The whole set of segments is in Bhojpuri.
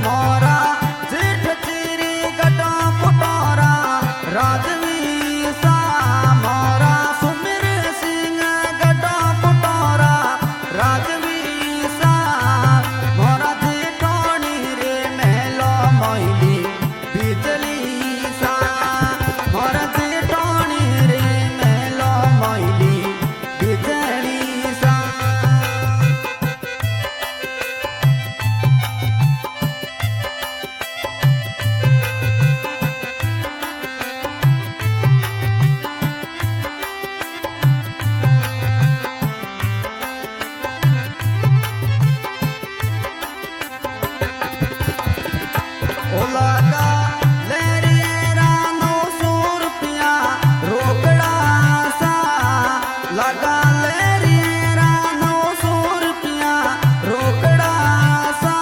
मोरा जेठ चीरी गटा पुटारा राजवी सा मोरा सुमिर सिंह गटा पुटारा राजवी सा मोरा जेठोनी रे मेलो मोइली बिजली सा मोरा जेठोनी रे मेलो मोइली बिजली सा लगा लेरियरा 900 रुपया रोकड़ा सा लगा लेरियरा 900 रुपया रोकड़ा सा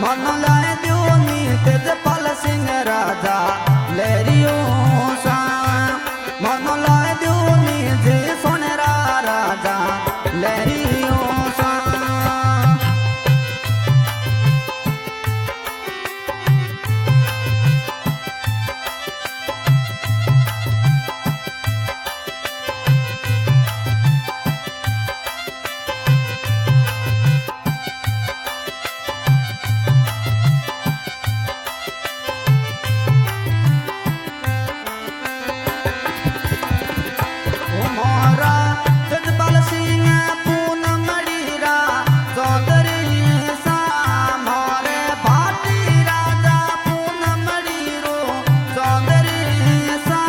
मन लाए दियो नी तेजपाल सिंह राजा लेरियो सा मन लाए दियो नी जे सोनेरा राजा लेरियो सा मोरा तेजपाल सिंह पूनम मड़ीरा चौधरी सा मोरे भाटी राजा पूनम मड़ीरो चौधरी सा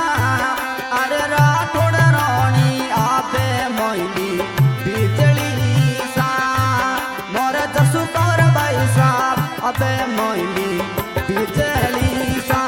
अरे राठौड़ रानी आबे मोइली बिजली सा मोरे जसुकर भाई साहब अबे मोइली बिजली सा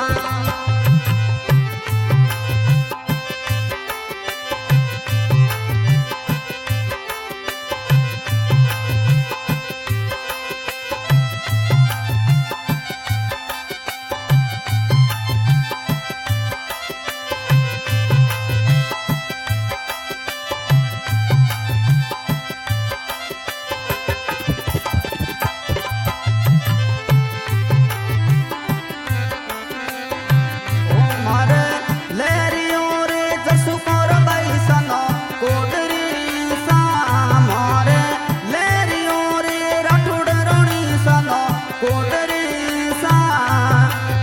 मारे लेरियो रे जसुकर भाई सनो कोडरी सा मारे लेरियो रे राठौड़ रानी सनो कोडरी सा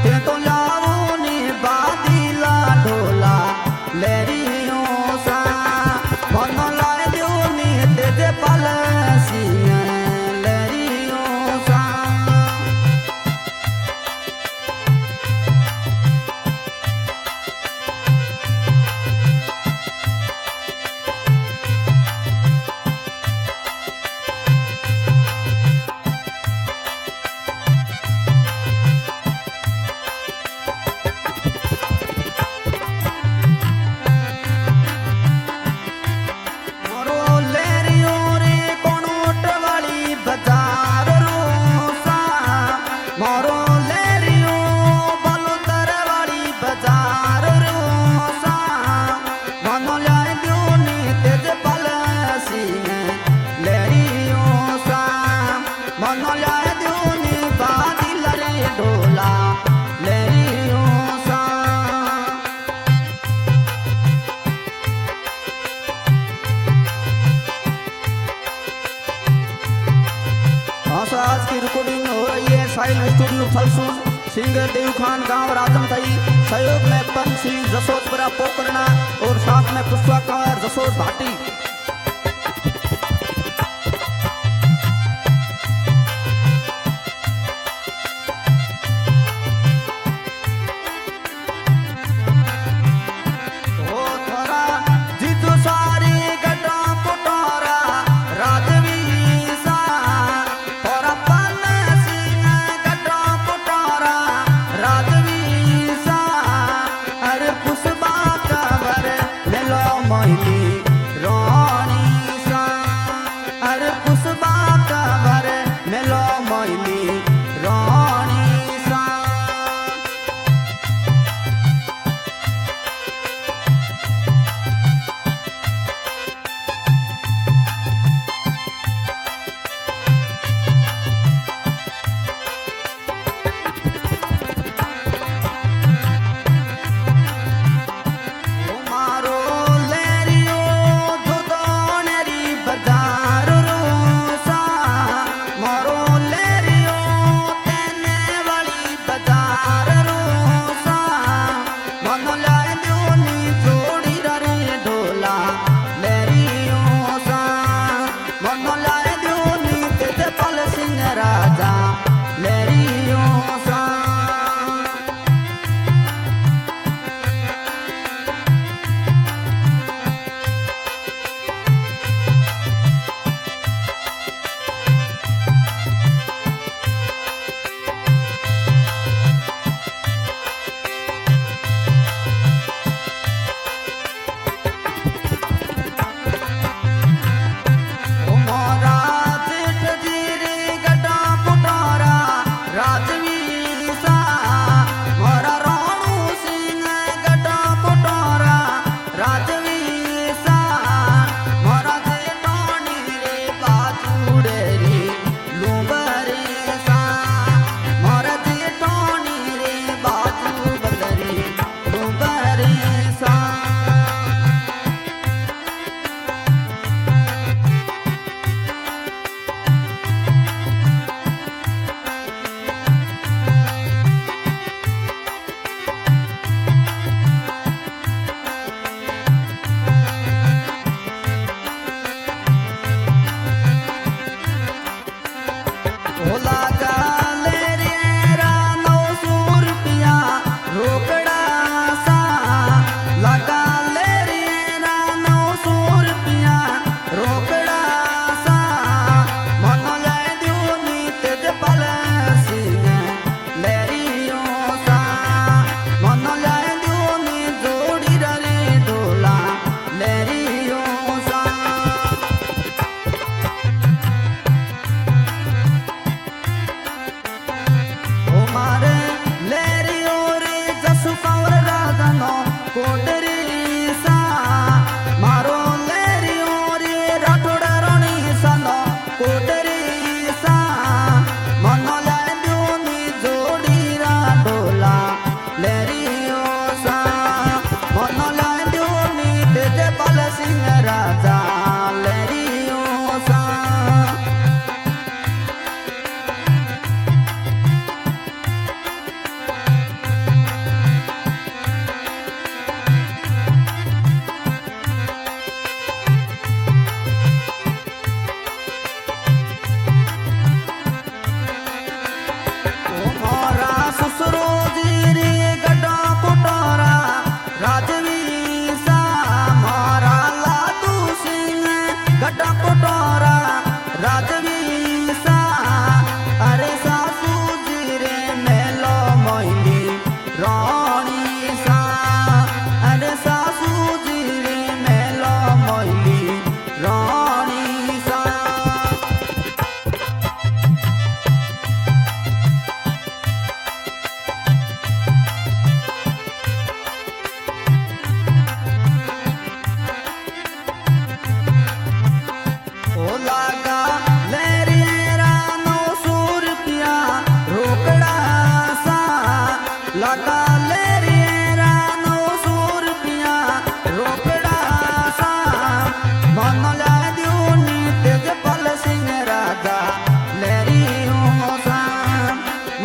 ते तो लाओ नी बादीला ढोला लेरियो सा मन लाए दियो नी तेजपाल सिंह लेरियो सा मोरो लेरियो रे कोनोट वाली बाजार रो सा मोरो लेरियो बलुतर वाली बाजार रो सा मनो लाए दियो नी तेजपाल सिंह लेरियो सा मनो लाए दियो नी बादल रे ढोला लेरियो सा हाँ सर, आज की रिकॉर्डिंग हो रही है साइल स्टूडियो फलसूर सिंगर देव खान गांव राजम तई सहयोग में पन सिंह जसोदपुरा पोखरना और साथ में पुष्पा कंवर जसोद भाटी ओ थोड़ा जीतू सारी गटा पुटारा राजवी सा थोड़ा पन सिंह गटा पुटारा राजवी सा अरे पुष्पा कंवर ले लो मोहिनी रो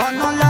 मन